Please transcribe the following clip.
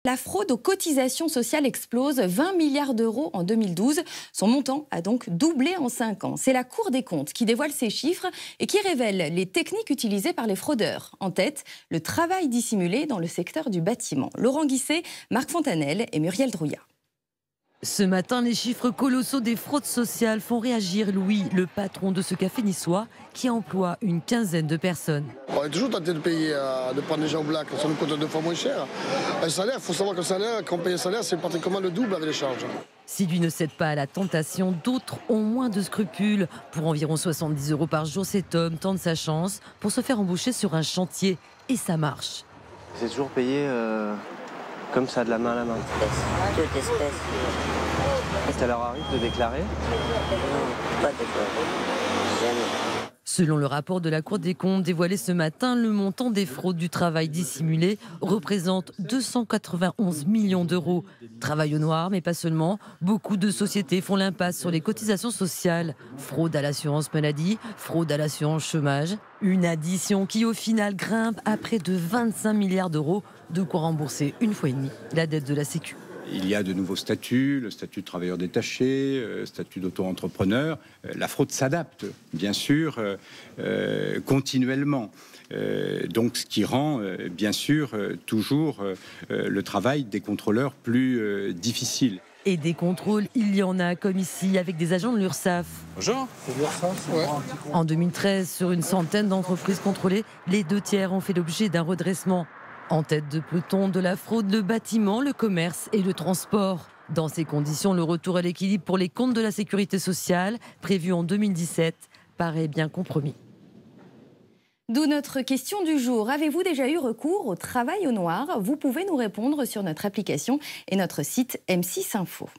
La fraude aux cotisations sociales explose, 20 milliards d'euros en 2012. Son montant a donc doublé en 5 ans. C'est la Cour des comptes qui dévoile ces chiffres et qui révèle les techniques utilisées par les fraudeurs. En tête, le travail dissimulé dans le secteur du bâtiment. Laurent Guisset, Marc Fontanelle et Muriel Drouillat. Ce matin, les chiffres colossaux des fraudes sociales font réagir Louis, le patron de ce café niçois, qui emploie une quinzaine de personnes. On est toujours tenté de payer, de prendre les gens au black, ça nous coûte 2 fois moins cher. Un salaire, il faut savoir que le salaire, quand on paye un salaire, c'est pratiquement le double avec les charges. Si lui ne cède pas à la tentation, d'autres ont moins de scrupules. Pour environ 70 € par jour, cet homme tente sa chance pour se faire embaucher sur un chantier. Et ça marche. C'est toujours payé comme ça, de la main à la main. Toute espèce. Ça leur arrive de déclarer? Pas déclaré. Jamais. Selon le rapport de la Cour des comptes dévoilé ce matin, le montant des fraudes du travail dissimulé représente 291 millions d'euros. Travail au noir, mais pas seulement. Beaucoup de sociétés font l'impasse sur les cotisations sociales. Fraude à l'assurance maladie, fraude à l'assurance chômage. Une addition qui au final grimpe à près de 25 milliards d'euros, de quoi rembourser une fois et demie la dette de la Sécu. Il y a de nouveaux statuts, le statut de travailleur détaché, statut d'auto-entrepreneur. La fraude s'adapte, bien sûr, continuellement. Donc, ce qui rend, bien sûr, toujours le travail des contrôleurs plus difficile. Et des contrôles, il y en a, comme ici, avec des agents de l'URSSAF. Bonjour. C'est l'URSSAF, ouais. En 2013, sur une centaine d'entreprises contrôlées, les 2/3 ont fait l'objet d'un redressement. En tête de peloton de la fraude, le bâtiment, le commerce et le transport. Dans ces conditions, le retour à l'équilibre pour les comptes de la sécurité sociale, prévu en 2017, paraît bien compromis. D'où notre question du jour. Avez-vous déjà eu recours au travail au noir? Vous pouvez nous répondre sur notre application et notre site M6 Info.